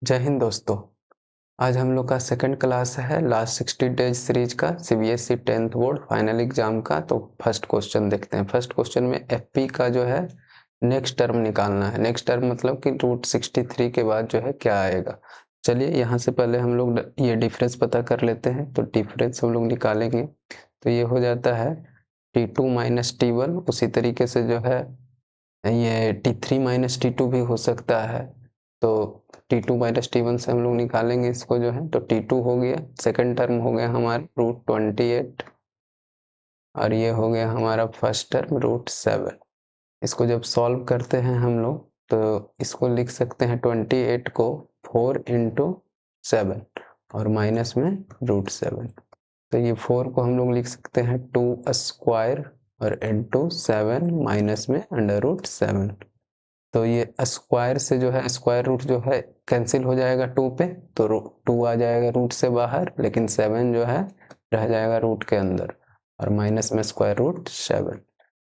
जय हिंद दोस्तों। आज हम लोग का सेकंड क्लास है लास्ट 60 डेज सीरीज का CBSE 10th board final exam का। तो फर्स्ट क्वेश्चन देखते हैं। फर्स्ट क्वेश्चन में एफपी का जो है नेक्स्ट टर्म निकालना है। नेक्स्ट टर्म मतलब कि रूट 63 के बाद जो है क्या आएगा। चलिए यहाँ से पहले हम लोग ये डिफरेंस पता कर लेते हैं। तो डिफरेंस हम लोग निकालेंगे तो ये हो जाता है T2 माइनस T1। उसी तरीके से जो है ये T3 माइनस T2 भी हो सकता है। तो T2 माइनस T1 से हम लोग निकालेंगे इसको जो है। तो T2 हो गया, सेकंड टर्म हो गया हमारा √28 और ये हो गया हमारा फर्स्ट टर्म √7। इसको जब सॉल्व करते हैं हम लोग तो इसको लिख सकते हैं 28 को 4 इंटू 7 और माइनस में √7। तो ये 4 को हम लोग लिख सकते हैं 2 स्क्वायर और इंटू 7 माइनस में √7। तो ये स्क्वायर से जो है स्क्वायर रूट जो है कैंसिल हो जाएगा 2 पे, तो 2 आ जाएगा रूट से बाहर, लेकिन 7 जो है रह जाएगा रूट के अंदर और माइनस में √7।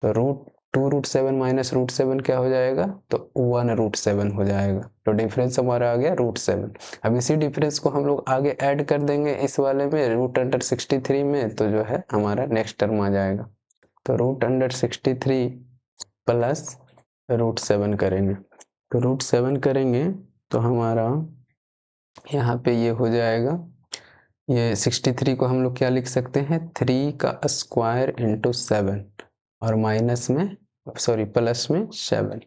तो √2√7 माइनस √7 क्या हो जाएगा, तो 1√7 हो जाएगा। तो डिफरेंस हमारा आ गया √7। अब इसी डिफरेंस को हम लोग आगे ऐड कर देंगे इस वाले में √63 में, तो जो है हमारा नेक्स्ट टर्म आ जाएगा। तो √63 प्लस √7 करेंगे। तो √7 करेंगे तो हमारा यहाँ पे ये हो जाएगा, ये 63 को हम लोग क्या लिख सकते हैं 3 का स्क्वायर इंटू 7 और माइनस में प्लस में 7।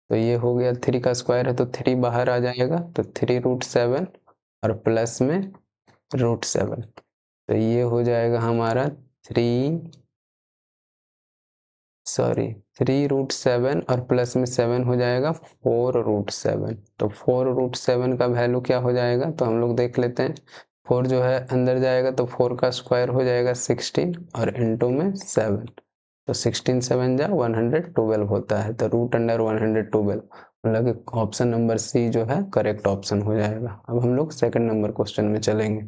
तो ये हो गया 3 का स्क्वायर है तो 3 बाहर आ जाएगा, तो 3√7 और प्लस में √7। तो ये हो जाएगा हमारा 3√7 और प्लस में 7 हो जाएगा 4√7। तो 4√7 का वैल्यू क्या हो जाएगा, तो हम लोग देख लेते हैं। 4 जो है अंदर जाएगा तो 4 का स्क्वायर हो जाएगा 16 और इंटू में 7। तो 16 7 जा 112 होता है। तो √112 मतलब कि ऑप्शन नंबर सी जो है करेक्ट ऑप्शन हो जाएगा। अब हम लोग सेकंड नंबर क्वेश्चन में चलेंगे।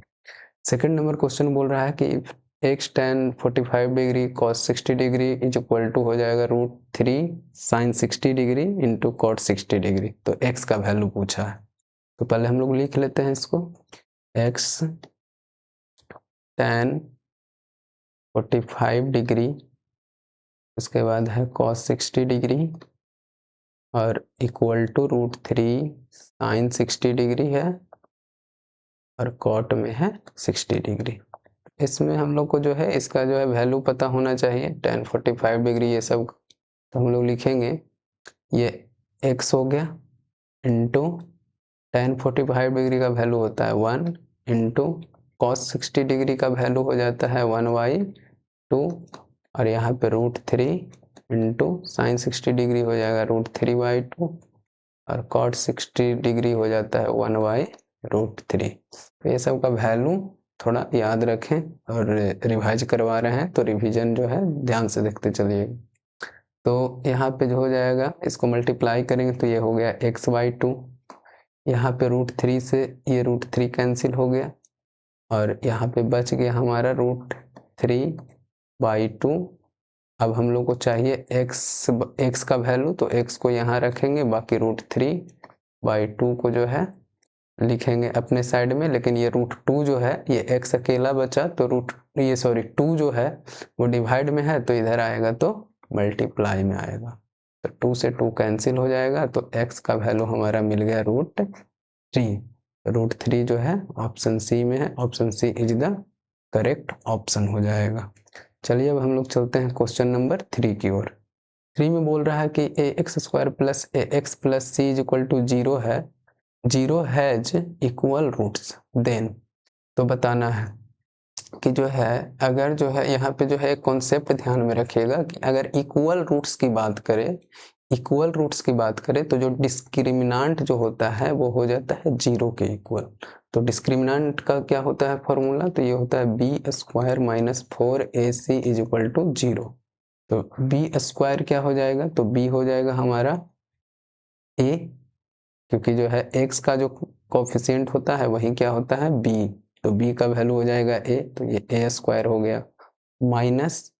सेकंड नंबर क्वेश्चन बोल रहा है कि x tan 45 degree cos 60 degree is equal to हो जाएगा √3 sin 60 degree into cot 60 degree. तो x का वैल्यू पूछा है। तो पहले हम लोग लिख लेते हैं इसको, x tan 45 डिग्री, उसके बाद है cos 60 डिग्री और इक्वल टू √3 sin 60 डिग्री है और cot में है 60 डिग्री। इसमें हम लोग को जो है इसका जो है वैल्यू पता होना चाहिए, tan 45 डिग्री ये सब। तो हम लोग लिखेंगे ये x हो गया इंटू tan 45 डिग्री का वैल्यू होता है 1 इंटू cos 60 डिग्री का वैल्यू हो जाता है 1/2 और यहाँ पे √3 इंटू sin 60 डिग्री हो जाएगा √3/2 और cot 60 डिग्री हो जाता है 1/√3। तो ये सब का वैल्यू थोड़ा याद रखें और रिवाइज करवा रहे हैं तो रिवीजन जो है ध्यान से देखते चलिए। तो यहाँ पे जो हो जाएगा इसको मल्टीप्लाई करेंगे तो ये हो गया x/2। यहाँ पे √3 से ये √3 कैंसिल हो गया और यहाँ पे बच गया हमारा √3/2। अब हम लोग को चाहिए x का वैल्यू, तो x को यहाँ रखेंगे, बाकी √3/2 को जो है लिखेंगे अपने साइड में। लेकिन ये √2 जो है ये x अकेला बचा तो 2 जो है वो डिवाइड में है तो इधर आएगा तो मल्टीप्लाई में आएगा। तो 2 से 2 कैंसिल हो जाएगा तो x का वैल्यू हमारा मिल गया √3। √3 जो है ऑप्शन सी में है। Option C is the correct option हो जाएगा। चलिए अब हम लोग चलते हैं क्वेश्चन नंबर 3 की ओर। 3 में बोल रहा है कि ax² plus ax plus c is equal to 0 है, 0 हैज इक्वल रूट्स देन। तो बताना है कि जो है अगर जो है यहाँ पे जो है एक कॉन्सेप्ट ध्यान में रखिएगा कि अगर इक्वल रूट्स की बात करें तो जो डिस्क्रिमिनांट जो होता है वो हो जाता है 0 के इक्वल। तो डिस्क्रिमिनांट का क्या होता है फॉर्मूला, तो ये होता है b² minus 4ac is equal to 0। तो b² क्या हो जाएगा, तो b हो जाएगा हमारा a, क्योंकि जो है x का जो कोफिशिएंट होता है वही क्या होता है b। तो b का वैल्यू हो जाएगा a, तो ये a² हो गया माइनस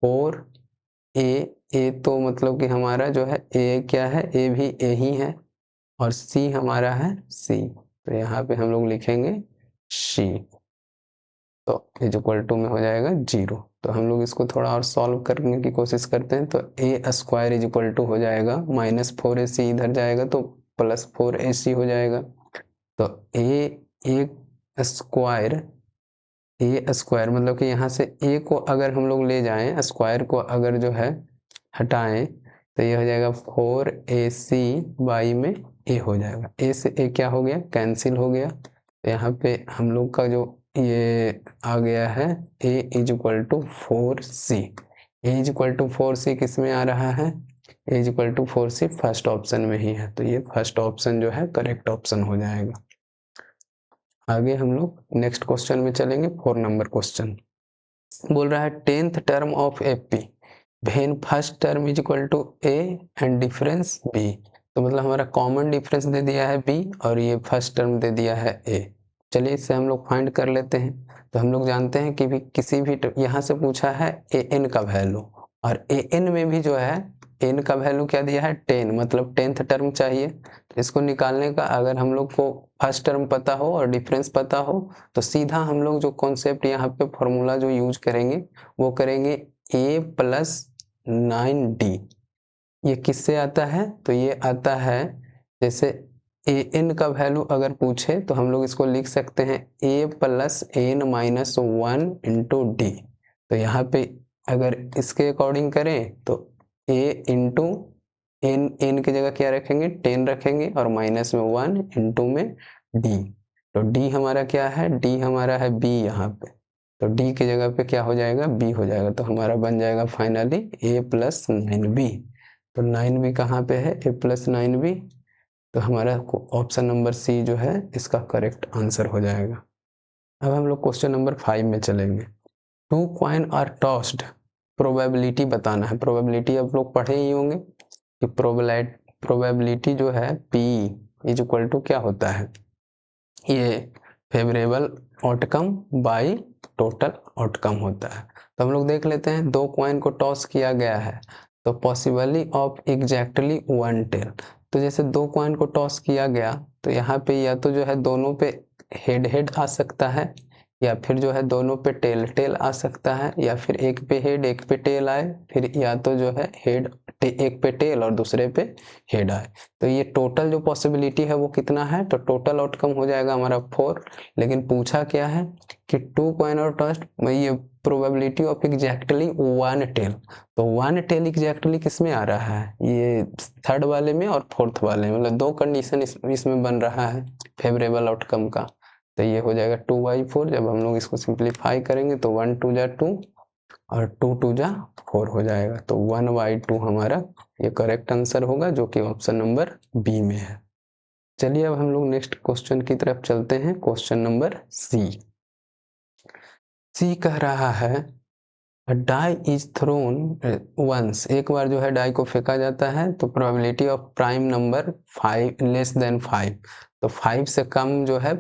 4a तो मतलब कि हमारा जो है a क्या है, a भी a ही है और c हमारा है c। तो यहाँ पे हम लोग लिखेंगे सी, तो इज इक्वल टू में हो जाएगा 0। तो हम लोग इसको थोड़ा और सॉल्व करने की कोशिश करते हैं। तो ए स्क्वायर इज इक्वल टू हो जाएगा -4ac, इधर जाएगा तो +4ac हो जाएगा। तो ए स्क्वायर मतलब कि यहाँ से ए को अगर हम लोग ले जाएं, स्क्वायर को अगर जो है हटाएं, तो ये हो जाएगा 4ac बाई में ए हो जाएगा। ए से ए क्या हो गया, कैंसिल हो गया। तो यहाँ पे हम लोग का जो ये आ गया है a is equal to 4c। A is equal to 4c किस में आ रहा है, a is equal to 4c first option में ही है। तो ये फर्स्ट ऑप्शन जो है करेक्ट ऑप्शन हो जाएगा। आगे हम लोग नेक्स्ट क्वेश्चन में चलेंगे। 4 नंबर क्वेश्चन बोल रहा है 10th term of AP when first term is equal to a and difference b। तो मतलब हमारा कॉमन डिफरेंस दे दिया है b और ये फर्स्ट टर्म दे दिया है a। चलिए इससे हम लोग फाइंड कर लेते हैं। तो हम लोग जानते हैं कि भी किसी भी यहाँ से पूछा है an का वैल्यू, और an में भी जो है n का वैल्यू क्या दिया है 10, मतलब 10th टर्म चाहिए। तो इसको निकालने का अगर हम लोग को फर्स्ट टर्म पता हो और डिफरेंस पता हो, तो सीधा हम लोग जो कॉन्सेप्ट यहाँ पे फॉर्मूला जो यूज करेंगे वो करेंगे a प्लस 9d। ये किससे आता है, तो ये आता है जैसे an का वैल्यू अगर पूछे तो हम लोग इसको लिख सकते हैं a plus n minus 1 into D. तो यहाँ पे अगर इसके अकॉर्डिंग करें तो a इंटू n की जगह क्या रखेंगे 10 रखेंगे और माइनस में 1 इंटू में d। तो d हमारा क्या है, d हमारा है b यहाँ पे। तो d की जगह पे क्या हो जाएगा b हो जाएगा। तो हमारा बन जाएगा फाइनली a प्लस 9b। तो 9b कहाँ पे है, a प्लस 9b। तो हमारा ऑप्शन नंबर सी जो है इसका करेक्ट आंसर हो जाएगा। अब हम लोग क्वेश्चन नंबर 5 में चलेंगे। 2 कॉइन आर टॉस्ड, प्रोबेबिलिटी बताना है। प्रोबेबिलिटी आप लोग पढ़े ही होंगे कि प्रोबेबिलिटी जो है P इज इक्वल टू क्या होता है, ये favourable outcome by total outcome होता है। तो हम लोग देख लेते हैं, 2 कॉइन को टॉस किया गया है तो पॉसिबली ऑफ एग्जैक्टली 1 टेल। तो जैसे 2 कॉइन को टॉस किया गया तो यहाँ पे या तो जो है दोनों पे हेड हेड आ सकता है, या फिर जो है दोनों पे टेल टेल आ सकता है, या फिर एक पे हेड एक पे टेल आए, फिर या तो जो है हेड एक पे टेल और दूसरे पे हेड आए। तो ये टोटल जो पॉसिबिलिटी है वो कितना है, तो टोटल आउटकम हो जाएगा हमारा 4। लेकिन पूछा क्या है कि 2 कॉइन और टॉस, ये प्रोबेबिलिटी ऑफ एग्जैक्टली 1 टेल। तो 1 टेल एग्जैक्टली किस में आ रहा है, ये थर्ड वाले में और फोर्थ वाले में, मतलब 2 कंडीशन इसमें बन रहा है फेवरेबल आउटकम का। तो ये हो जाएगा 2/4। जब हम लोग इसको सिंप्लीफाई करेंगे तो 1 2 जा 2 और 2 2 जा 4 हो जाएगा। तो 1/2 हमारा ये करेक्ट आंसर होगा, जो कि ऑप्शन नंबर बी में है। चलिए अब हम लोग नेक्स्ट क्वेश्चन की तरफ चलते हैं। क्वेश्चन नंबर सी कह रहा है डाई इज थ्रोन वंस, एक बार जो है डाई को फेंका जाता है तो probability of prime number 5 less than 5। तो 5 से कम जो है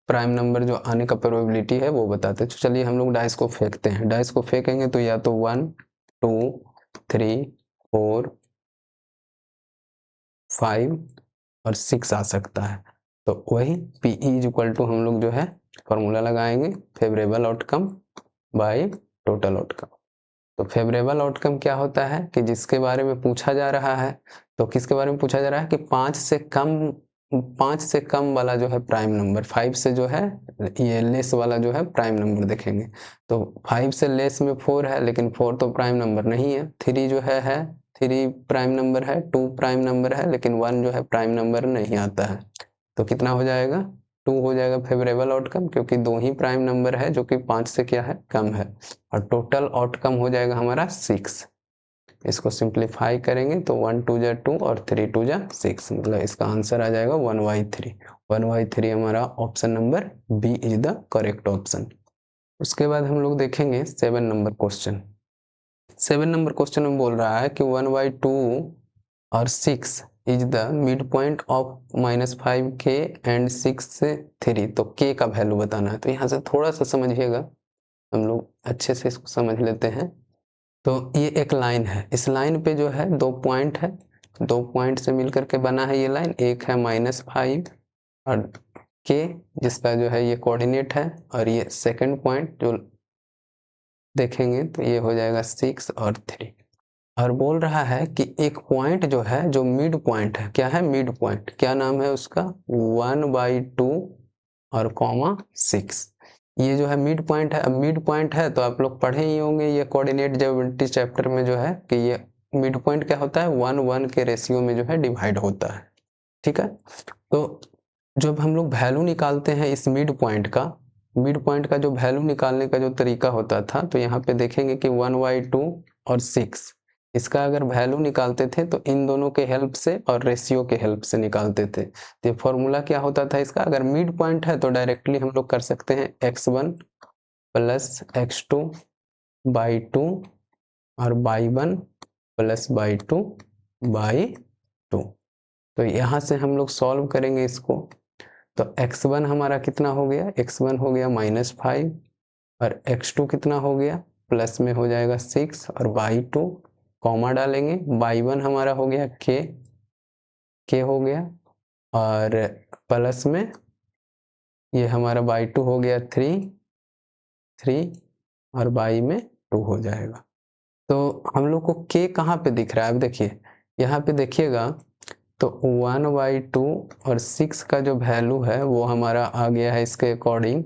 प्राइम नंबर जो आने का प्रोबेबिलिटी है वो बताते हैं। तो चलिए हम लोग डाइस को फेंकते हैं। डाइस को फेंकेंगे तो या तो 1 2 3 4 5 और 6 आ सकता है। तो वही पी इज इक्वल टू हम लोग जो है फॉर्मूला लगाएंगे favourable outcome by total outcome. तो फेवरेबल आउटकम क्या होता है कि जिसके बारे में पूछा जा रहा है, तो किसके बारे में पूछा जा रहा है कि 5 से कम वाला जो है प्राइम नंबर, 5 से जो है ये लेस वाला जो है प्राइम नंबर देखेंगे। तो 5 से लेस में 4 है, लेकिन 4 तो प्राइम नंबर नहीं है। 3 जो है 3 प्राइम नंबर है, 2 प्राइम नंबर है, लेकिन 1 जो है प्राइम नंबर नहीं आता है। तो कितना हो जाएगा, 2 हो जाएगा फेवरेबल आउटकम, क्योंकि 2 ही प्राइम नंबर है जो कि 5 से क्या है कम है। और टोटल आउटकम हो जाएगा हमारा 6। इसको सिंप्लीफाई करेंगे तो 1 2 जा 2 और 3 2 जा 6, मतलब इसका आंसर आ जाएगा 1/3। 1/3 हमारा option number B is the correct option. उसके बाद हम लोग देखेंगे 7 नंबर क्वेश्चन। 7 नंबर क्वेश्चन में बोल रहा है कि 1/2 और 6 is the mid point of -5k and 6 से 3। तो k का वैल्यू बताना है। तो यहाँ से थोड़ा सा समझिएगा, हम लोग अच्छे से इसको समझ लेते हैं। तो ये एक लाइन है, इस लाइन पे जो है 2 पॉइंट है, 2 पॉइंट से मिलकर के बना है ये लाइन। एक है -5 और के, जिसका जो है ये कोऑर्डिनेट है, और ये सेकंड पॉइंट जो देखेंगे तो ये हो जाएगा 6 और 3। और बोल रहा है कि एक पॉइंट जो है, जो मिड पॉइंट है, क्या है मिड पॉइंट, क्या नाम है उसका, 1/2 और कॉमा 6। ये जो है मिड पॉइंट है। अब मिड पॉइंट है तो आप लोग पढ़े ही होंगे ये कोऑर्डिनेट ज्योमेट्री चैप्टर में जो है कि ये मिड पॉइंट क्या होता है, 1:1 के रेशियो में जो है डिवाइड होता है। ठीक है, तो जब हम लोग वैल्यू निकालते हैं इस मिड पॉइंट का जो वैल्यू निकालने का जो तरीका होता था, तो यहाँ पे देखेंगे कि 1/2 और 6, इसका अगर वैल्यू निकालते थे तो इन दोनों के हेल्प से और रेशियो के हेल्प से निकालते थे। तो फॉर्मूला क्या होता था इसका, अगर मिड पॉइंट है तो डायरेक्टली हम लोग कर सकते हैं x1 प्लस x2/2 और y1 प्लस y2/2। तो यहाँ से हम लोग सॉल्व करेंगे इसको, तो x1 हमारा कितना हो गया, x1 हो गया -5, और x2 कितना हो गया, प्लस में हो जाएगा 6, और y2 कॉमा डालेंगे, y1 हमारा हो गया k हो गया, और प्लस में ये हमारा y2 हो गया 3 और y में 2 हो जाएगा। तो हम लोग को k कहाँ पे दिख रहा है, अब देखिए यहाँ पे देखिएगा तो 1/2 और 6 का जो वैल्यू है वो हमारा आ गया है इसके अकॉर्डिंग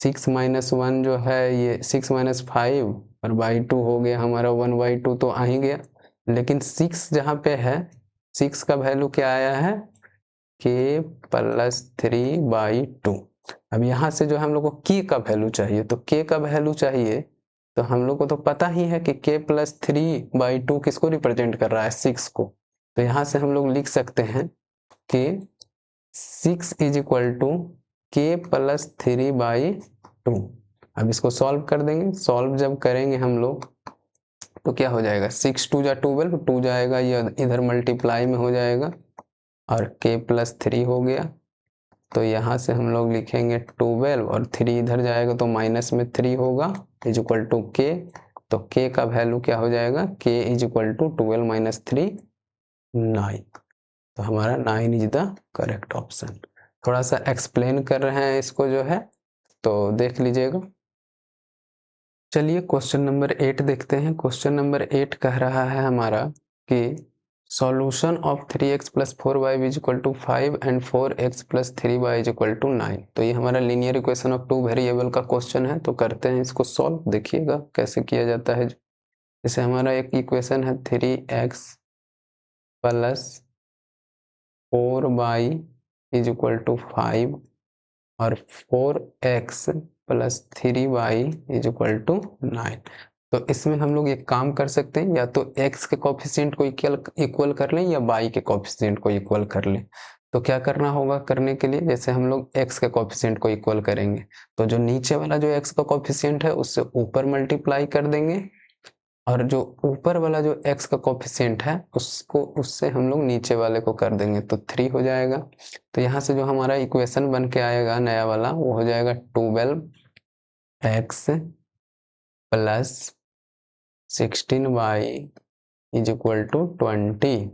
6 - 1 जो है ये 6 - 5, और y2 हो गया हमारा 1/2 तो आ ही गया। लेकिन 6 जहाँ पे है, 6 का वैल्यू क्या आया है, k + 3/2। अब यहाँ से जो हम लोग को k का वैल्यू चाहिए, तो k का वैल्यू चाहिए तो हम लोग को तो पता ही है कि k + 3/2 किसको रिप्रेजेंट कर रहा है, 6 को। तो यहाँ से हम लोग लिख सकते हैं कि 6 = k + 3/2। अब इसको सॉल्व कर देंगे, सॉल्व जब करेंगे हम लोग तो क्या हो जाएगा, 6 2 जा 12, 2 जाएगा ये इधर मल्टीप्लाई में हो जाएगा, और k + 3 हो गया। तो यहाँ से हम लोग लिखेंगे 12, और 3 इधर जाएगा तो माइनस में 3 होगा, = k। तो k का वैल्यू क्या हो जाएगा, k = 12 - 3 9। तो हमारा 9 इज द करेक्ट ऑप्शन। थोड़ा सा एक्सप्लेन कर रहे हैं इसको जो है, तो देख लीजिएगा। चलिए क्वेश्चन नंबर 8 देखते हैं। क्वेश्चन नंबर 8 कह रहा है हमारा कि solution of 3x + 4y = 5 and 4x + 3y = 9। तो ये हमारा लीनियर इक्वेशन ऑफ 2 वेरिएबल का क्वेश्चन है, तो करते हैं इसको सॉल्व। देखिएगा कैसे किया जाता है। जैसे हमारा एक इक्वेशन है 3x + 4y = 5 और 4x + 3y = 9। तो इसमें हम लोग एक काम कर सकते हैं, या तो x के कोफिशिएंट को इक्वल कर लें या y के कोफिशिएंट को इक्वल कर लें। तो क्या करना होगा करने के लिए, जैसे हम लोग x के कोफिशिएंट को इक्वल करेंगे तो जो नीचे वाला जो x का कोफिशिएंट है उससे ऊपर मल्टीप्लाई कर देंगे, और जो ऊपर वाला जो x का कोफिशिएंट है उसको उससे हम लोग नीचे वाले को कर देंगे तो 3 हो जाएगा। तो यहाँ से जो हमारा इक्वेशन बन के आएगा नया वाला वो हो जाएगा 12x + 16y = 20,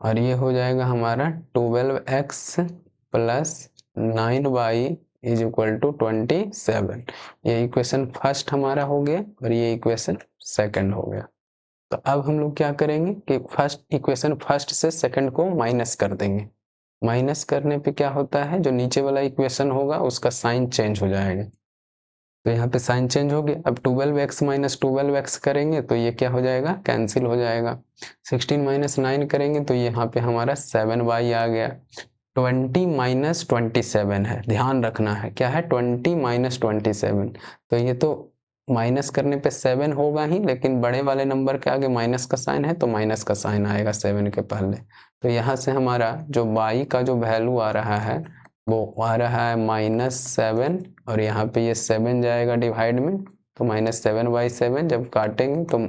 और ये हो जाएगा हमारा 12x + 9y = 27। ये इक्वेशन फर्स्ट हमारा हो गया और ये इक्वेशन सेकंड हो गया। तो अब हम लोग क्या करेंगे कि इक्वेशन फर्स्ट से सेकंड को माइनस कर देंगे। माइनस करने पे क्या होता है, जो नीचे वाला इक्वेशन होगा उसका साइन चेंज हो जाएगा। तो यहाँ पे साइन चेंज हो गया। अब 12x - 12x करेंगे तो ये क्या हो जाएगा, कैंसिल हो जाएगा। 16 - 9 करेंगे तो यहाँ पे हमारा 7y आ गया। 20 - 27 है, ध्यान रखना है क्या है, 20 - 27। तो ये तो माइनस करने पे 7 होगा ही, लेकिन बड़े वाले नंबर के आगे माइनस का साइन है तो माइनस का साइन आएगा 7 के पहले। तो यहाँ से हमारा जो y का जो वैल्यू आ रहा है वो आ रहा है -7, और यहाँ पे ये 7 जाएगा डिवाइड में, तो -7/7 जब काटेंगे तो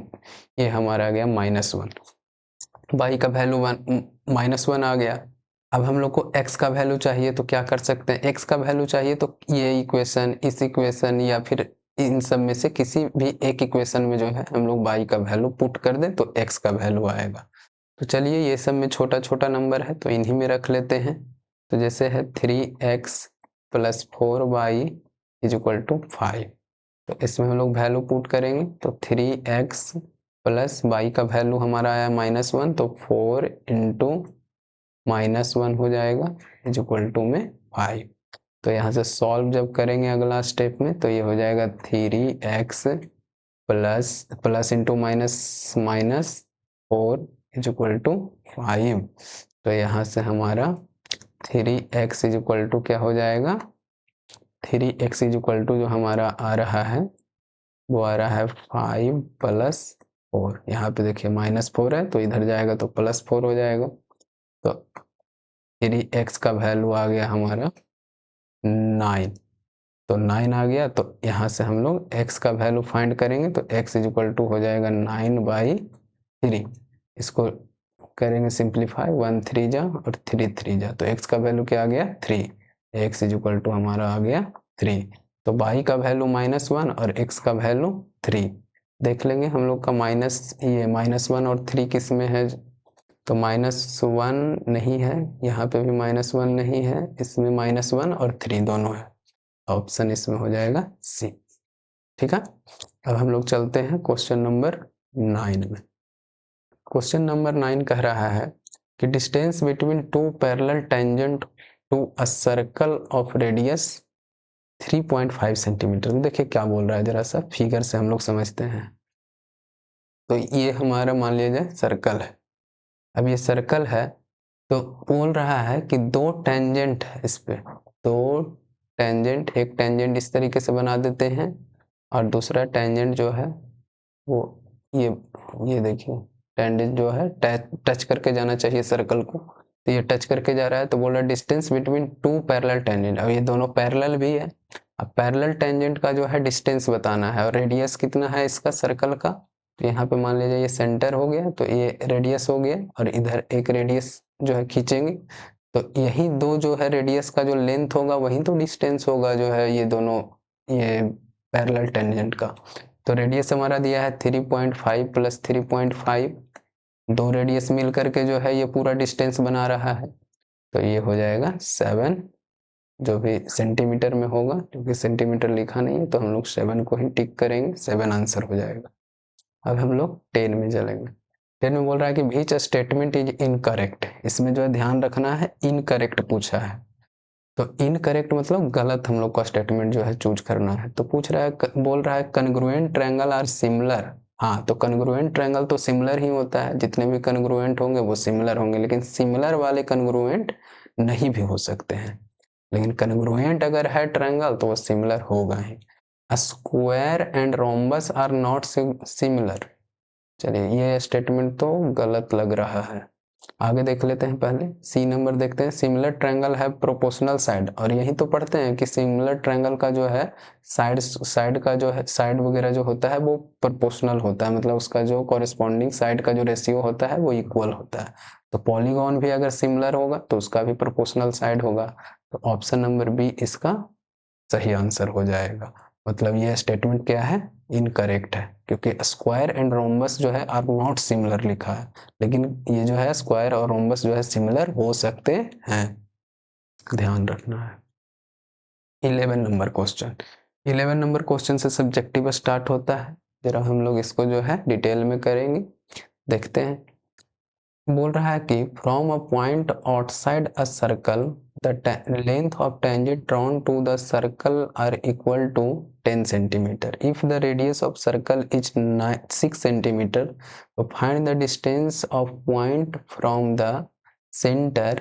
ये हमारा आ गया -1। y का वैल्यू -1 आ गया। अब हम लोग को x का वैल्यू चाहिए तो क्या कर सकते हैं, x का वैल्यू चाहिए तो ये इक्वेशन, इस इक्वेशन या फिर इन सब में से किसी भी एक इक्वेशन में जो है हम लोग y का वैल्यू पुट कर दें तो x का वैल्यू आएगा। तो चलिए ये सब में छोटा छोटा नंबर है तो इन्हीं में रख लेते हैं। तो जैसे है 3x plus 4y is equal to 5। तो इसमें हम लोग वैल्यू पुट करेंगे तो 3x प्लस y का वैल्यू हमारा आया -1, तो 4 इंटू -1 हो जाएगा इज इक्वल टू में 5। तो यहाँ से सॉल्व जब करेंगे अगला स्टेप में तो ये हो जाएगा 3x plus into minus minus 4 is equal to 5। तो यहाँ से हमारा 3x इज इक्वल टू क्या हो जाएगा, 3x इज इक्वल टू जो हमारा आ रहा है वो आ रहा है 5 प्लस 4। यहाँ पे देखिए -4 है तो इधर जाएगा तो +4 हो जाएगा। तो 3x का वैल्यू आ गया हमारा 9। तो 9 आ गया तो यहाँ से हम लोग x का वैल्यू फाइंड करेंगे तो x इज इक्वल टू हो जाएगा 9/3। इसको करेंगे सिंप्लीफाई, 1 3 जा और 3 3 जा, तो x का वैल्यू क्या आ गया 3। x इज इक्वल टू हमारा आ गया 3। तो y का वैल्यू -1 और x का वैल्यू 3। देख लेंगे हम लोग का -1 और 3 किस में है, तो -1 नहीं है, यहाँ पे भी -1 नहीं है, इसमें -1 और 3 दोनों है। ऑप्शन इसमें हो जाएगा सी। ठीक है, अब हम लोग चलते हैं क्वेश्चन नंबर 9 में। क्वेश्चन नंबर 9 कह रहा है कि distance between two parallel tangent to a circle of radius 3.5 centimetre. देखिए क्या बोल रहा है, जरा सा फिगर से हम लोग समझते हैं। तो ये हमारा मान लिया जाए सर्कल है। अब ये सर्कल है तो बोल रहा है कि दो टेंजेंट है इस पे, दो टेंजेंट, एक टेंजेंट इस तरीके से बना देते हैं और दूसरा टेंजेंट जो है वो ये देखिए टेंजेंट जो है टच करके जाना चाहिए सर्कल को, तो ये टच करके जा रहा है। तो बोल रहा है distance between two parallel tangent. अब ये दोनों पैरेलल भी है। अब पैरेलल टेंजेंट का जो है डिस्टेंस बताना है और रेडियस कितना है इसका सर्कल का। तो यहाँ पे मान लीजिए ये सेंटर हो गया तो ये रेडियस हो गया और इधर एक रेडियस जो है खींचेंगे तो यही दो जो है रेडियस का जो लेंथ होगा वही तो डिस्टेंस होगा जो है ये दोनों ये पैरेलल टेंजेंट का। तो रेडियस हमारा दिया है 3.5 प्लस 3.5, दो रेडियस मिल करके जो है ये पूरा डिस्टेंस बना रहा है। तो ये हो जाएगा 7, जो भी सेंटीमीटर में होगा, क्योंकि सेंटीमीटर लिखा नहीं है तो हम लोग 7 को ही टिक करेंगे, 7 आंसर हो जाएगा। अब हम लोग 10 में चलेंगे। 10 में बोल रहा है कि विच स्टेटमेंट इज इनकरेक्ट। इसमें जो है ध्यान रखना है, इनकरेक्ट पूछा है। तो इनकरेक्ट मतलब गलत हम लोग का स्टेटमेंट जो है चूज करना है। तो पूछ रहा है, बोल रहा है कन्ग्रुएंट ट्रायंगल आर सिमिलर। हाँ, तो कन्ग्रुएंट ट्रायंगल तो सिमिलर ही होता है, जितने भी कन्ग्रुएंट होंगे वो सिमिलर होंगे, लेकिन सिमिलर वाले कन्ग्रुएंट नहीं भी हो सकते हैं। लेकिन कन्ग्रुएंट अगर है ट्रायंगल तो वो सिमिलर होगा ही। Square and rhombus are not similar. चलिए ये स्टेटमेंट तो गलत लग रहा है, आगे देख लेते हैं। पहले सी नंबर देखते हैं, सिमिलर ट्रायंगल है प्रोपोर्शनल साइड। और यही तो पढ़ते हैं कि सिमिलर ट्रायंगल का जो है साइड का जो है साइड वगैरह जो होता है वो प्रोपोर्शनल होता है, मतलब उसका जो कॉरेस्पॉन्डिंग साइड का जो रेशियो होता है वो इक्वल होता है। तो पॉलीगॉन भी अगर सिमिलर होगा तो उसका भी प्रोपोर्शनल साइड होगा। तो ऑप्शन नंबर बी इसका सही आंसर हो जाएगा। मतलब ये स्टेटमेंट क्या है, इनकरेक्ट है, क्योंकि स्क्वायर एंड रोम्बस जो है आर नॉट सिमिलर लिखा है, लेकिन ये जो है स्क्वायर और रोम्बस जो है सिमिलर हो सकते हैं, ध्यान रखना है। 11 नंबर क्वेश्चन। 11 नंबर क्वेश्चन से सब्जेक्टिव स्टार्ट होता है। जरा हम लोग इसको जो है डिटेल में करेंगे, देखते हैं। बोल रहा है कि from a point outside a circle the length of tangent drawn to the circle are equal to 10 centimeter. If the radius of circle is 6 centimeter, so find the distance of point from the center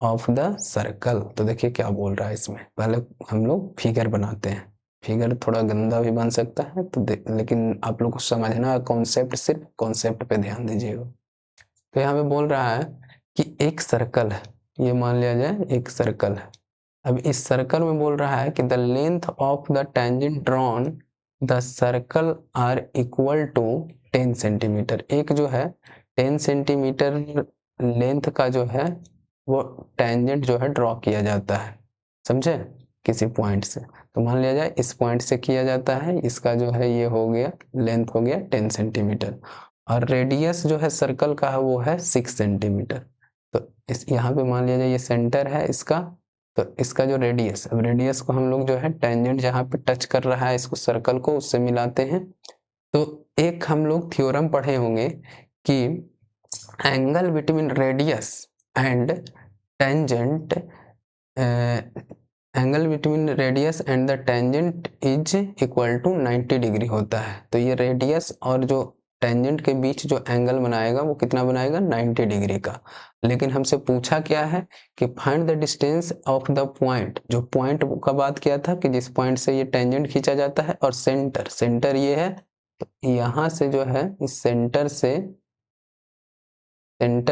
of the circle. तो देखिए क्या बोल रहा है इसमें। पहले हम लोग फिगर बनाते हैं, फिगर थोड़ा गंदा भी बन सकता है तो लेकिन आप लोग को समझना कॉन्सेप्ट, सिर्फ कॉन्सेप्ट पे ध्यान दीजिएगा। तो यहाँ पे बोल रहा है कि एक सर्कल है, ये मान लिया जाए एक सर्कल है। अब इस सर्कल में बोल रहा है कि the length of the tangent drawn the circle are equal to 10 centimetre. एक जो है 10 सेंटीमीटर लेंथ का जो है वो टेंजेंट जो है ड्रॉ किया जाता है, समझे, किसी पॉइंट से। तो मान लिया जाए इस पॉइंट से किया जाता है, इसका जो है ये हो गया, लेंथ हो गया 10 सेंटीमीटर और रेडियस जो है सर्कल का है वो है 6 सेंटीमीटर। तो इस यहाँ पे मान लिया जाए ये सेंटर है इसका तो इसका जो रेडियस, अब रेडियस को हम लोग जो है टेंजेंट जहाँ पे टच कर रहा है इसको सर्कल को, उससे मिलाते हैं। तो एक हम लोग थ्योरम पढ़े होंगे कि angle between radius and tangent, angle between radius and the tangent is equal to 90 degree होता है। तो ये रेडियस और जो टेंजेंट के बीच जो एंगल बनाएगा वो कितना बनाएगा, 90 डिग्री का। लेकिन हमसे पूछा क्या है कि find the distance of the point, जो पॉइंट का बात किया था कि जिस पॉइंट से ये टेंजेंट खींचा जाता है, और सेंटर, सेंटर ये है। तो यहाँ से जो है इस सेंटर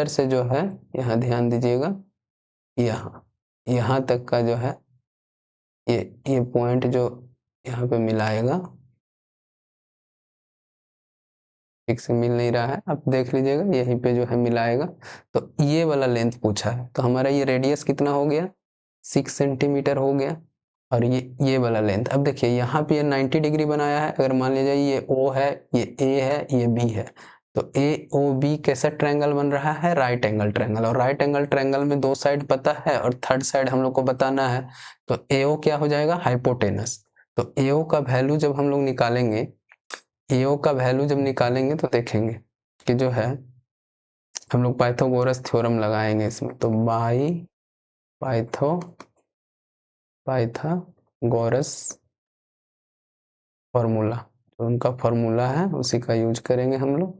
से जो है, यहाँ ध्यान दीजिएगा, यहाँ तक का जो है ये पॉइंट जो यहाँ पे मिलाएगा, ठीक से मिल नहीं रहा है, आप देख लीजिएगा, यहीं पे जो है मिलाएगा। तो ये वाला लेंथ पूछा है, तो हमारा ये रेडियस कितना हो गया, 6 सेंटीमीटर हो गया। और ये वाला लेंथ, अब देखिए यहाँ पे ये 90 डिग्री बनाया है। अगर मान लीजिए ये O है, ये A है, ये B है, तो AOB कैसा ट्रायंगल बन रहा है, राइट एंगल ट्रायंगल। और राइट एंगल ट्रायंगल में 2 साइड पता है और थर्ड साइड हम लोग को बताना है। तो AO क्या हो जाएगा, हाइपोटेनस। तो AO का वैल्यू जब हम लोग निकालेंगे, AO का वैल्यू जब निकालेंगे तो देखेंगे कि जो है हम लोग पाइथागोरस थ्योरम लगाएंगे इसमें। तो बाई पाइथागोरस फॉर्मूला, तो उनका फॉर्मूला है उसी का यूज करेंगे हम लोग।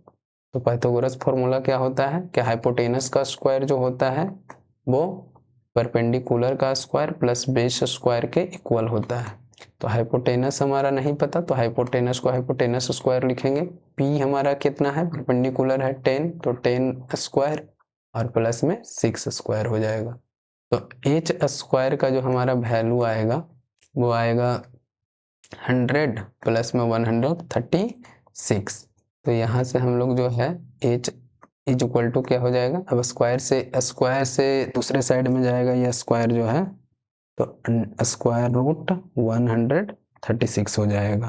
तो पाइथागोरस फॉर्मूला क्या होता है कि हाइपोटेनस का स्क्वायर जो होता है वो परपेंडिकुलर का स्क्वायर प्लस बेस स्क्वायर के इक्वल होता है। तो हाइपोटेनस हमारा नहीं पता, तो हाइपोटेनस को हाइपोटेनस स्क्वायर लिखेंगे। पी हमारा कितना है, परपेंडिकुलर है 10, तो 10 स्क्वायर और प्लस में 6 स्क्वायर हो जाएगा। तो एच स्क्वायर का जो हमारा वैल्यू आएगा वो आएगा 100 प्लस में 136। तो यहाँ से हम लोग जो है h इज इक्वल टू क्या हो जाएगा, अब स्क्वायर से दूसरे साइड में जाएगा, ये स्क्वायर जो है तो स्क्वायर रूट 136 हो जाएगा।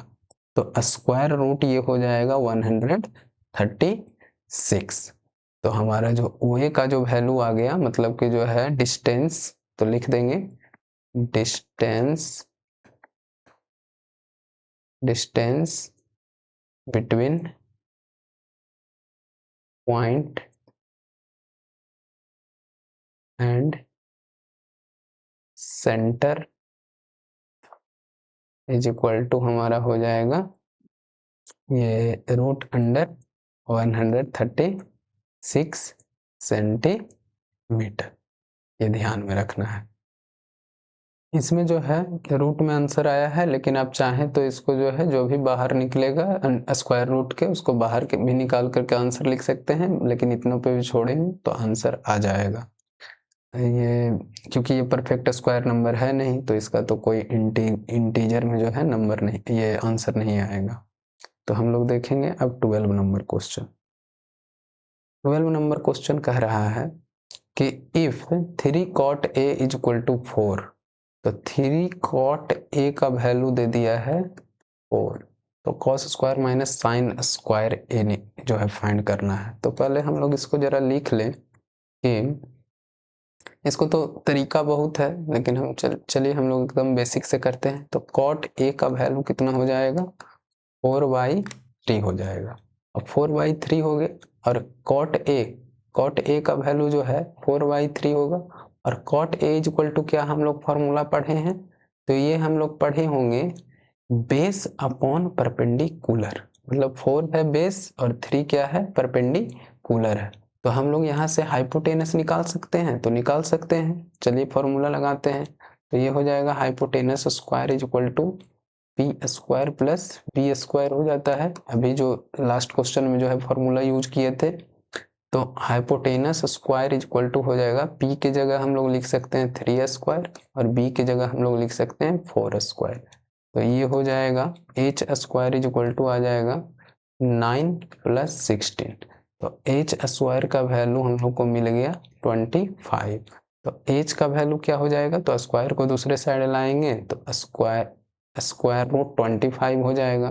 तो स्क्वायर रूट ये हो जाएगा 136। तो हमारा जो OA का जो वैल्यू आ गया, मतलब कि जो है डिस्टेंस, तो लिख देंगे distance between point and centre is equal to हमारा हो जाएगा ये रूट अंडर 136 सेंटीमीटर। ये ध्यान में रखना है। इसमें जो है कि रूट में आंसर आया है, लेकिन आप चाहें तो इसको जो है जो भी बाहर निकलेगा स्क्वायर रूट के, उसको बाहर के भी निकाल करके आंसर लिख सकते हैं, लेकिन इतनों पे भी छोड़ेंगे तो आंसर आ जाएगा। ये क्योंकि ये परफेक्ट स्क्वायर नंबर है नहीं, तो इसका तो कोई इंटीजर में जो है नंबर नहीं, ये आंसर नहीं आएगा। तो हम लोग देखेंगे अब 12 नंबर क्वेश्चन। 12 नंबर क्वेश्चन कह रहा है कि if 3 cot A is equal to 4, तो 3 cot A का वैल्यू दे दिया है 4, तो cos square minus sine square A जो है फाइंड करना है। तो पहले हम लोग इसको जरा लिख लें कि इसको तो तरीका बहुत है, लेकिन हम चलिए हम लोग एकदम बेसिक से करते हैं। तो cot A का वैल्यू कितना हो जाएगा, 4/3 हो जाएगा। अब 4/3 हो गए, और cot A का वैल्यू जो है 4/3 होगा। और cot A is equal to क्या हम लोग फॉर्मूला पढ़े हैं, तो ये हम लोग पढ़े होंगे बेस अपॉन परपेंडिकुलर, मतलब 4 है बेस और 3 क्या है, परपेंडिकुलर है। तो हम लोग यहाँ से हाइपोटेनस निकाल सकते हैं, तो निकाल सकते हैं। चलिए फॉर्मूला लगाते हैं। तो ये हो जाएगा hypotenuse square is equal to P square plus B square हो जाता है। अभी जो लास्ट क्वेश्चन में जो है फॉर्मूला यूज किए थे, तो hypotenuse square is equal to हो जाएगा, पी की जगह हम लोग लिख सकते हैं 3 स्क्वायर और बी की जगह हम लोग लिख सकते हैं 4 स्क्वायर। तो ये हो जाएगा H square is equal to आ जाएगा 9 प्लस 16। तो एच स्क्वायर का वैल्यू हम लोग को मिल गया 25। तो एच का वैल्यू क्या हो जाएगा, तो स्क्वायर को दूसरे साइड लाएंगे तो स्क्वायर रूट 25 हो जाएगा।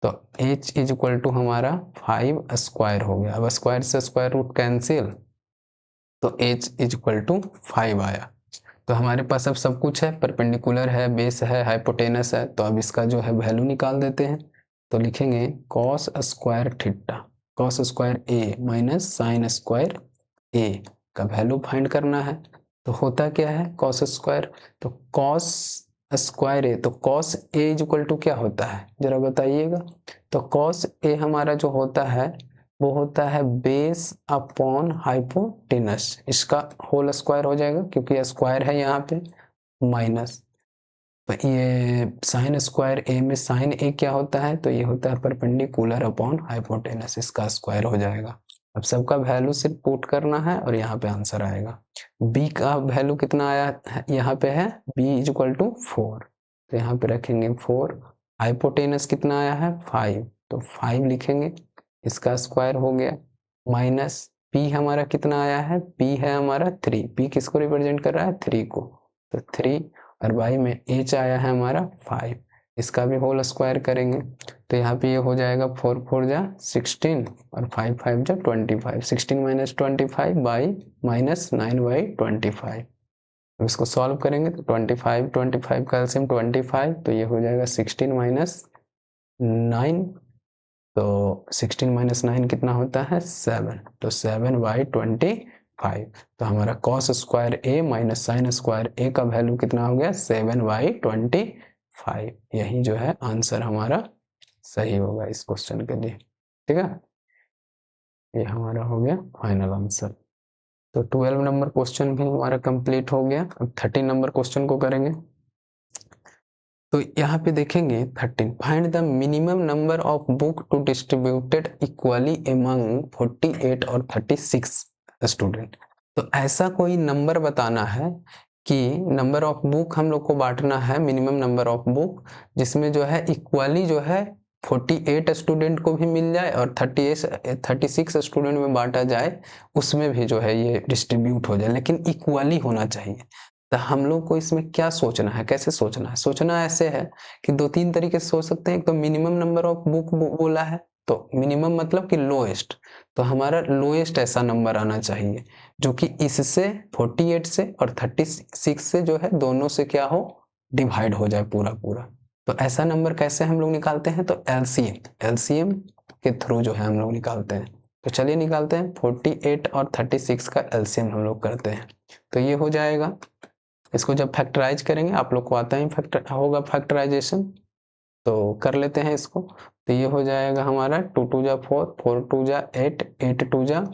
तो h इज इक्वल टू हमारा 5 स्क्वायर हो गया। अब स्क्वायर से स्क्वायर रूट कैंसिल, तो h इज इक्वल टू 5 आया। तो हमारे पास अब सब कुछ है, परपेंडिकुलर है, बेस है, हाइपोटेनस है, तो अब इसका जो है वैल्यू निकाल देते हैं। तो लिखेंगे cos square theta, cos square A minus sine square A का वैल्यू फाइंड करना है। तो होता क्या है कॉस स्क्वायर, तो कॉस स्क्वायर ए, तो cos A is equal to क्या होता है जरा बताइएगा। तो कॉस ए हमारा जो होता है वो होता है बेस अपॉन हाइपोटेनस, इसका होल स्क्वायर हो जाएगा क्योंकि स्क्वायर है यहाँ पे, माइनस ये साइन स्क्वायर ए में साइन ए क्या होता है, तो ये होता है परपेंडिकुलर अपॉन हाइपोटेनस, इसका स्क्वायर हो जाएगा। अब सबका वैल्यू सिर्फ पुट करना है और यहाँ पे आंसर आएगा। b का वैल्यू कितना आया है यहाँ पे है b इज इक्वल टू 4, तो यहाँ पे रखेंगे 4। हाइपोटेनस कितना आया है 5, तो 5 लिखेंगे, इसका स्क्वायर हो गया, माइनस p हमारा कितना आया है, p है हमारा 3, p किसको रिप्रेजेंट कर रहा है 3 को, तो 3 और y में h आया है हमारा 5, इसका भी होल स्क्वायर करेंगे। तो यहाँ पे ये हो जाएगा 4 4 जा 16 और 5 5 जा 25, 16 माइनस 25 बाई माइनस 9 बाई 25। अब इसको सॉल्व करेंगे तो 25 25 का एलसीएम 25, तो ये हो जाएगा 16 माइनस 9, तो 16 माइनस 9 कितना होता है 7, तो 7 बाई 25। तो हमारा cos square A minus sine square A का वैल्यू कितना हो गया 7 बाई 25। यही जो है आंसर हमारा सही होगा इस क्वेश्चन के लिए। ठीक है, ये हमारा हो गया फाइनल आंसर। तो 12 नंबर क्वेश्चन भी हमारा कंप्लीट हो गया। अब 13 नंबर क्वेश्चन को करेंगे। तो यहाँ पे देखेंगे 13, find the minimum number of book to distributed equally among 48 और 36 स्टूडेंट। तो ऐसा कोई नंबर बताना है कि नंबर ऑफ बुक हम लोग को बांटना है, मिनिमम नंबर ऑफ बुक जिसमें जो है इक्वली जो है 48 स्टूडेंट को भी मिल जाए और 36 स्टूडेंट में बांटा जाए, उसमें भी जो है ये डिस्ट्रीब्यूट हो जाए, लेकिन इक्वली होना चाहिए। तो हम लोग को इसमें क्या सोचना है, कैसे सोचना है, सोचना ऐसे है कि 2-3 तरीके से सोच सकते हैं। एक तो मिनिमम नंबर ऑफ बुक बोला है, तो मिनिमम मतलब कि लोएस्ट, तो हमारा लोएस्ट ऐसा नंबर आना चाहिए जो कि इससे 48 से और 36 से जो है दोनों से क्या हो डिवाइड हो जाए पूरा पूरा। तो ऐसा नंबर कैसे हम लोग निकालते हैं, तो एलसीएम के थ्रू जो है हम लोग निकालते हैं। तो चलिए निकालते हैं, 48 और 36 का एलसीएम हम लोग करते हैं। तो ये हो जाएगा, इसको जब फैक्टराइज करेंगे, आप लोग को आता ही होगा फैक्टराइजेशन, तो कर लेते हैं इसको। तो ये हो जाएगा हमारा 2 2 जा 4, 4 2 जा 8, 8 2 जा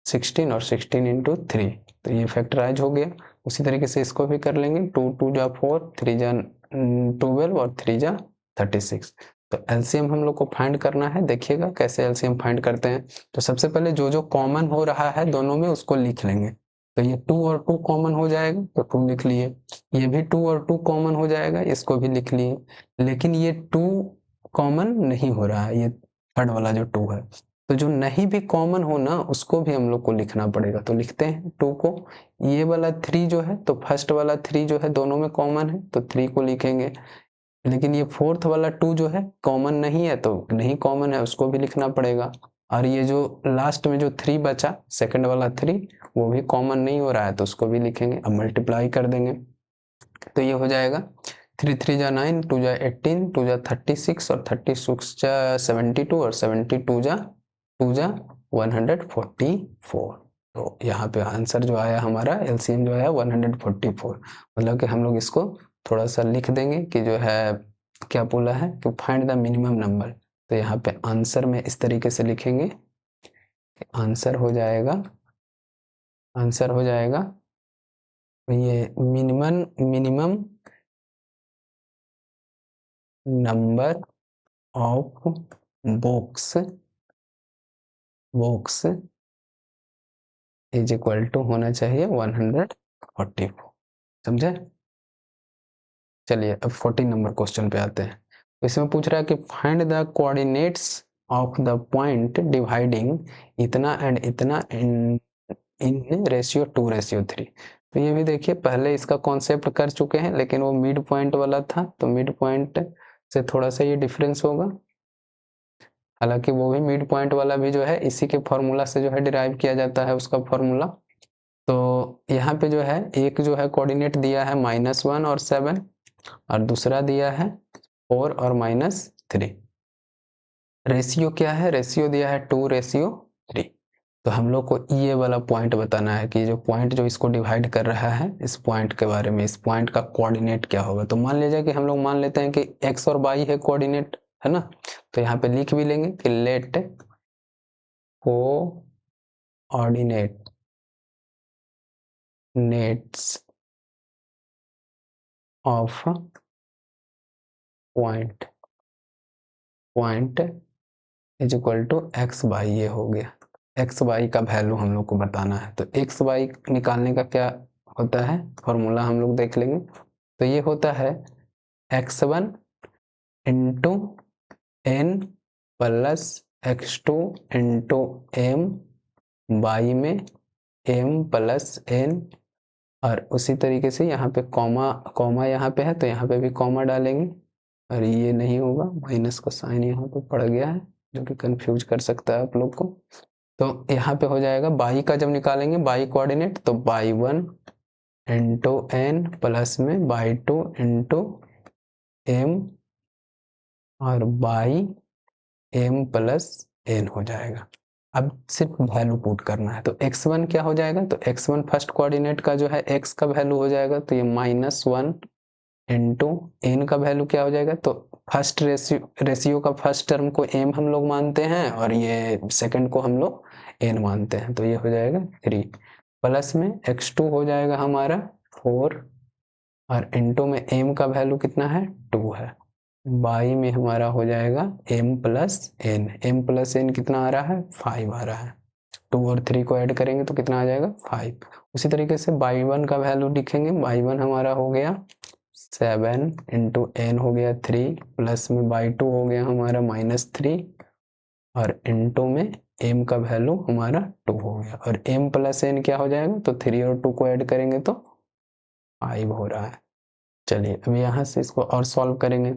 16 और 16 इंटू 3, तो ये फैक्टराइज हो गया। उसी तरीके से इसको भी कर लेंगे, 2 2 जा 4, 3 जा 12 और 3 जा 36। तो एलसीएम हम लोग को फाइंड करना है, देखिएगा कैसे एलसीएम फाइंड करते हैं। तो सबसे पहले जो जो कॉमन हो रहा है दोनों में उसको लिख लेंगे। तो ये 2 और 2 कॉमन हो जाएगा, तो 2 लिख लिए। ये भी 2 और 2 कॉमन हो जाएगा, इसको भी लिख लिए। लेकिन ये 2 कॉमन नहीं हो रहा है, ये थर्ड वाला जो 2 है, तो जो नहीं भी कॉमन हो ना उसको भी हम लोग को लिखना पड़ेगा। तो लिखते हैं 2 को। ये वाला 3 जो है, तो फर्स्ट वाला 3 जो है दोनों में कॉमन है, तो 3 को लिखेंगे। लेकिन ये फोर्थ वाला 2 जो है कॉमन नहीं है, तो नहीं कॉमन है उसको भी लिखना पड़ेगा। और ये जो लास्ट में जो 3 बचा, सेकंड वाला 3, वो भी कॉमन नहीं हो रहा है, तो उसको भी लिखेंगे। अब मल्टीप्लाई कर देंगे, तो ये हो जाएगा 3 3 जा 9, 2 जा 18, 2 जा 36 और 36 जा 72 और 72 जा 2 जा 144। तो यहाँ पे आंसर जो आया हमारा एलसीएम जो आया 144। मतलब कि हम लोग इसको थोड़ा सा लिख देंगे कि जो है क्या बोला है कि फाइंड द मिनिमम नंबर। तो यहाँ पे आंसर में इस तरीके से लिखेंगे, आंसर हो जाएगा ये minimum number of books is equal to होना चाहिए 144। समझे। चलिए अब 14 नंबर क्वेश्चन पे आते हैं। तो इसमें पूछ रहा है कि find the coordinates of the point dividing इतना एंड इतना इन रेशियो 2:3। तो ये भी देखिए, पहले इसका कॉन्सेप्ट कर चुके हैं, लेकिन वो मिड पॉइंट वाला था, तो मिड पॉइंट से थोड़ा सा ये डिफरेंस होगा। हालांकि वो भी मिड पॉइंट वाला भी जो है इसी के फॉर्मूला से जो है डिराइव किया जाता है उसका फॉर्मूला। तो यहाँ पे जो है एक जो है कोऑर्डिनेट दिया है -1 और 7 और दूसरा दिया है 4 और -3। रेशियो क्या है? रेशियो दिया है 2:3। तो हम लोग को ये वाला पॉइंट बताना है कि जो पॉइंट जो इसको डिवाइड कर रहा है, इस पॉइंट के बारे में, इस पॉइंट का कोऑर्डिनेट क्या होगा। तो मान लीजिए कि हम लोग मान लेते हैं कि x और y है कोऑर्डिनेट, है ना। तो यहाँ पे लिख भी लेंगे कि let coordinates of point is equal to X Y. ये हो गया एक्स वाई का वैल्यू हम लोग को बताना है। तो एक्स वाई निकालने का क्या होता है फॉर्मूला, हम लोग देख लेंगे। तो ये होता है x1 into N plus x2 into M by में m प्लस n, और उसी तरीके से यहाँ पे कॉमा यहाँ पे है तो यहाँ पे भी कॉमा डालेंगे, और ये नहीं होगा, माइनस का साइन यहाँ पे पड़ गया है जो कि कंफ्यूज कर सकता है आप लोग को। तो यहाँ पे हो जाएगा बाई का जब निकालेंगे बाई कोऑर्डिनेट, तो y1 इंटू एन प्लस में y2 इंटू एम और बाई m प्लस n हो जाएगा। अब सिर्फ वैल्यू पुट करना है। तो x1 क्या हो जाएगा? तो x1 फर्स्ट कोऑर्डिनेट का जो है x का वैल्यू हो जाएगा, तो ये -1 इंटू एन का वैल्यू क्या हो जाएगा? तो फर्स्ट रेशियो का फर्स्ट टर्म को m हम लोग मानते हैं और ये सेकंड को हम लोग n मानते हैं, तो ये हो जाएगा 3 प्लस में x2 हो जाएगा हमारा 4 और इंटू में m का वैल्यू कितना है? 2 है। बाई में हमारा हो जाएगा m प्लस n कितना आ रहा है? 5 आ रहा है। 2 और 3 को ऐड करेंगे तो कितना आ जाएगा? 5। उसी तरीके से y1 का वैल्यू लिखेंगे। y1 हमारा हो गया 7 इंटू एन हो गया 3 प्लस में y2 हो गया हमारा -3 और इंटू में m का वैल्यू हमारा 2 हो गया, और m प्लस n क्या हो जाएगा? तो 3 और 2 को ऐड करेंगे तो 5 हो रहा है। चलिए अब यहाँ से इसको और सॉल्व करेंगे।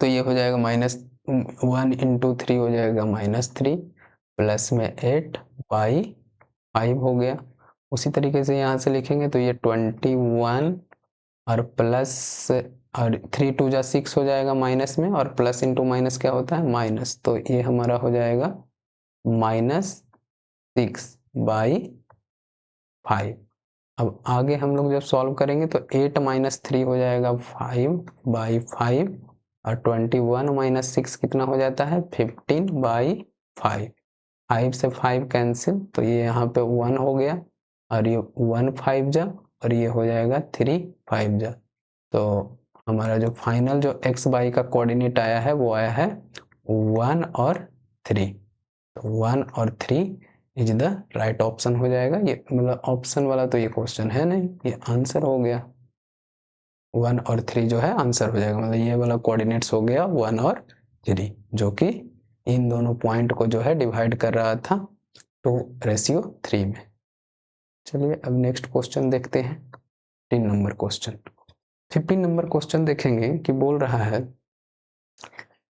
तो ये हो जाएगा -1 इंटू 3 हो जाएगा -3 प्लस में 8 बाई 5 हो गया। उसी तरीके से यहाँ से लिखेंगे तो ये 21 और प्लस और 3 2 जा 6 हो जाएगा माइनस में, और प्लस इंटू माइनस क्या होता है? माइनस। तो ये हमारा हो जाएगा -6 बाई 5। अब आगे हम लोग जब सॉल्व करेंगे तो 8 - 3 हो जाएगा 5 बाई 5 और 21 - 6 कितना हो जाता है? 15 बाई 5। 5 से 5 कैंसिल, तो ये यहाँ पे 1 हो गया और ये 1 5 जा और ये हो जाएगा 3 5 जा। तो हमारा जो फाइनल जो एक्स वाई का कोऑर्डिनेट आया है वो आया है 1 और 3। तो 1 और 3 इज द राइट ऑप्शन हो जाएगा। ये मतलब ऑप्शन वाला तो ये क्वेश्चन है नहीं, ये आंसर हो गया। 1 और 3 जो है आंसर हो जाएगा, मतलब ये वाला कोऑर्डिनेट्स हो गया 1 और 3, जो कि इन दोनों पॉइंट को जो है डिवाइड कर रहा था 2:3 में। चलिए अब नेक्स्ट क्वेश्चन देखते हैं। 15 नंबर क्वेश्चन। 15 नंबर क्वेश्चन देखेंगे कि बोल रहा है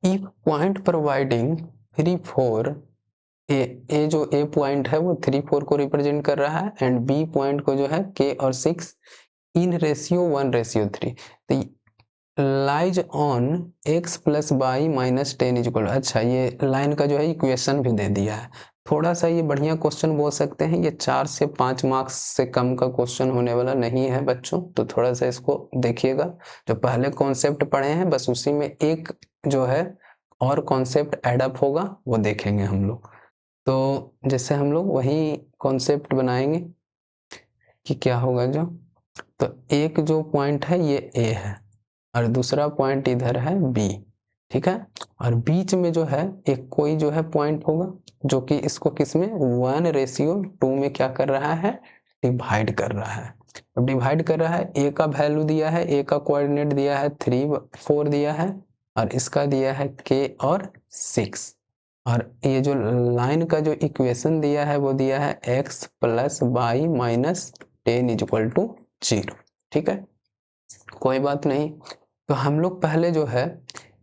इफ पॉइंट प्रोवाइडिंग 3 4, ए जो ए पॉइंट है वो 3 4 को रिप्रेजेंट कर रहा है एंड बी पॉइंट को जो है k और 6 इन रेशियो 1:3, तो lies on x plus by -10 is equal. अच्छा, ये लाइन का जो है इक्वेशन भी दे दिया है। थोड़ा सा ये बढ़िया क्वेश्चन बोल सकते हैं, ये 4 से 5 मार्क्स से कम का क्वेश्चन होने वाला नहीं है बच्चों, तो थोड़ा सा इसको देखिएगा। जो पहले कॉन्सेप्ट पढ़े हैं बस उसी में एक जो है और कॉन्सेप्ट एडअप होगा वो देखेंगे हम लोग। तो जैसे हम लोग वही कॉन्सेप्ट बनाएंगे कि क्या होगा जो, तो एक जो पॉइंट है ये ए है और दूसरा पॉइंट इधर है बी, ठीक है। और बीच में जो है एक कोई जो है पॉइंट होगा जो कि इसको किसमें 1:2 में क्या कर रहा है? डिवाइड कर रहा है। अब डिवाइड कर रहा है, ए का वैल्यू दिया है, ए का कोऑर्डिनेट दिया है 3 4 दिया है और इसका दिया है k और 6, और ये जो लाइन का जो इक्वेशन दिया है वो दिया है x plus by -10 is equal to 0, ठीक है। कोई बात नहीं। तो हम लोग पहले जो है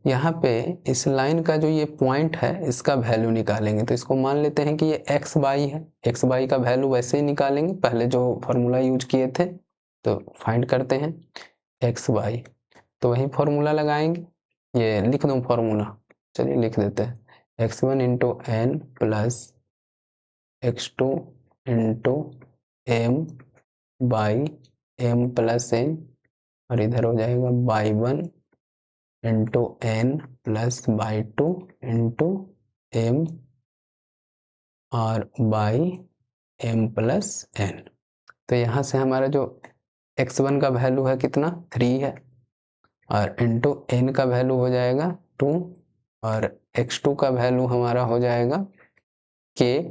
यहाँ पे इस लाइन का जो ये पॉइंट है इसका वैल्यू निकालेंगे। तो इसको मान लेते हैं कि ये एक्स बाई है, एक्स बाई का वैल्यू वैसे ही निकालेंगे पहले जो फॉर्मूला यूज किए थे। तो फाइंड करते हैं एक्स बाई, तो वही फॉर्मूला लगाएंगे। ये लिख दूँ फॉर्मूला, चलिए लिख देते हैं x1 into N plus x2 into M by M plus N, और इधर हो जाएगा by 1 into N plus by 2 into M और बाई एम प्लस एन। तो यहाँ से हमारा जो x1 का वैल्यू है कितना 3 है, और इंटू एन का वैल्यू हो जाएगा 2, और x2 का वैल्यू हमारा हो जाएगा k।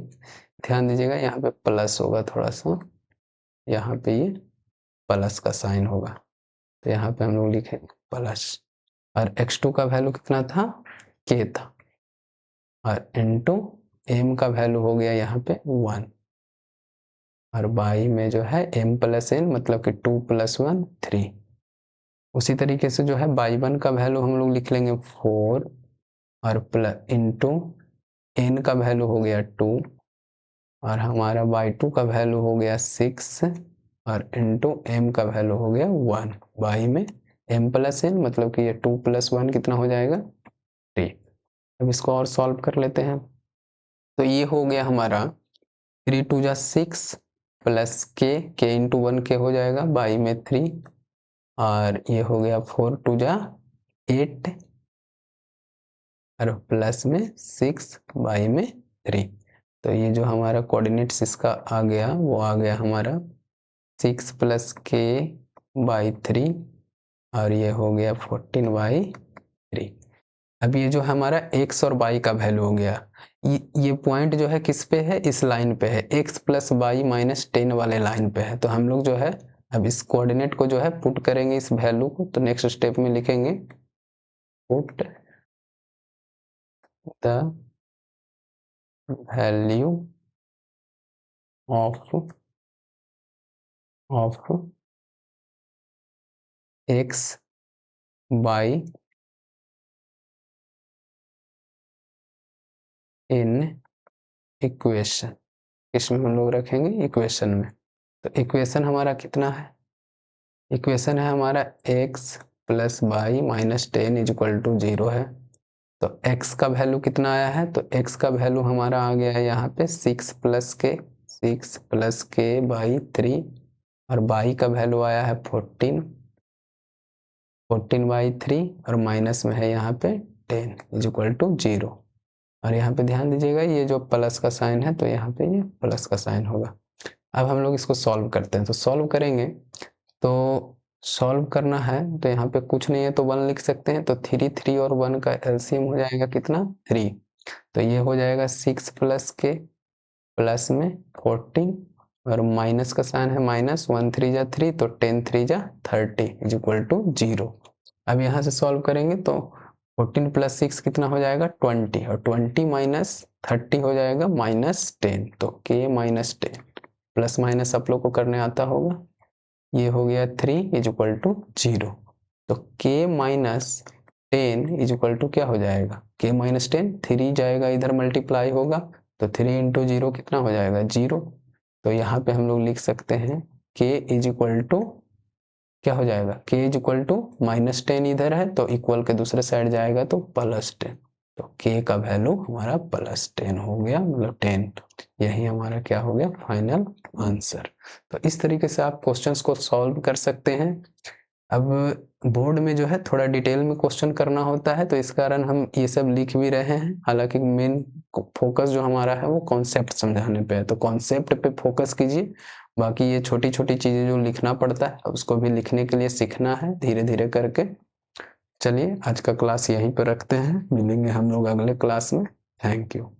ध्यान दीजिएगा यहाँ पे प्लस होगा थोड़ा सा, यहाँ पे ये प्लस का साइन होगा, तो यहाँ पे हम लोग लिखे प्लस, और x2 का वैल्यू कितना था k था, और इंटू m का वैल्यू हो गया यहाँ पे 1, और बाई में जो है m प्लस n मतलब कि 2 + 1 3। उसी तरीके से जो है बाई 1 का वैल्यू हम लोग लिख लेंगे 4, और प्लस इंटू n का वैल्यू हो गया 2, और हमारा बाई 2 का वैल्यू हो गया 6, और इंटू m का वैल्यू हो गया 1, बाई में m प्लस n मतलब कि ये 2 + 1 कितना हो जाएगा 3। अब इसको और सॉल्व कर लेते हैं। तो ये हो गया हमारा 3 2 जा 6 प्लस k इंटू 1 k हो जाएगा बाई में 3, और ये हो गया 4 2 जा 8 और प्लस में 6 बाई में 3। तो ये जो हमारा कोऑर्डिनेट्स इसका आ गया वो आ गया हमारा 6 + k बाई 3, और ये हो गया 14 बाई 3। अब ये जो हमारा x और y का वैल्यू हो गया, ये पॉइंट जो है किस पे है, इस लाइन पे है, x + y - 10 वाले लाइन पे है। तो हम लोग जो है अब इस कोऑर्डिनेट को जो है पुट करेंगे इस वैल्यू को। तो नेक्स्ट स्टेप में लिखेंगे put the value of x y in equation, इसमें हम लोग रखेंगे इक्वेशन में। तो इक्वेशन हमारा कितना है, इक्वेशन है हमारा x + y - 10 = 0 है। तो x का वैल्यू कितना आया है, तो x का वैल्यू हमारा आ गया है यहाँ पे 6 + k बाई 3, और y का वैल्यू आया है 14 बाई 3, और माइनस में है यहाँ पे 10 = 0। और यहाँ पे ध्यान दीजिएगा ये जो प्लस का साइन है तो यहाँ पे ये प्लस का साइन होगा। अब हम लोग इसको सॉल्व करते हैं। तो सॉल्व करेंगे, तो सॉल्व करना है तो यहाँ पे कुछ नहीं है तो 1 लिख सकते हैं। तो 3 3 और 1 का एलसीएम हो जाएगा कितना 3। तो ये हो जाएगा 6 + k प्लस में 14, और माइनस का साइन है माइनस, 1 3 जा 3, तो 10 3 जा 30 = 0। अब यहाँ से सॉल्व करेंगे तो 14 + 6 कितना हो जाएगा 20, और 20 - 30 हो जाएगा -10। तो k - 10 प्लस माइनस आप लोग को करने आता होगा, ये हो गया 3 = 0। तो k - 10 = क्या हो जाएगा, k - 10 3 जाएगा इधर मल्टीप्लाई होगा, तो 3 × 0 कितना हो जाएगा 0। तो यहाँ पे हम लोग लिख सकते हैं k = क्या हो जाएगा, k = -10 इधर है तो इक्वल के दूसरे साइड जाएगा तो +10। तो k का वैल्यू हमारा +10 हो गया, मतलब 10। यही हमारा क्या हो गया फाइनल आंसर। तो इस तरीके से आप क्वेश्चंस को सॉल्व कर सकते हैं। अब बोर्ड में जो है थोड़ा डिटेल में क्वेश्चन करना होता है तो इस कारण हम ये सब लिख भी रहे हैं। हालांकि मेन फोकस जो हमारा है वो कॉन्सेप्ट समझाने पे है, तो कॉन्सेप्ट पे फोकस कीजिए। बाकी ये छोटी छोटी चीज़ें जो लिखना पड़ता है उसको भी लिखने के लिए सीखना है धीरे धीरे करके। चलिए आज का क्लास यहीं पर रखते हैं, मिलेंगे हम लोग अगले क्लास में। Thank you.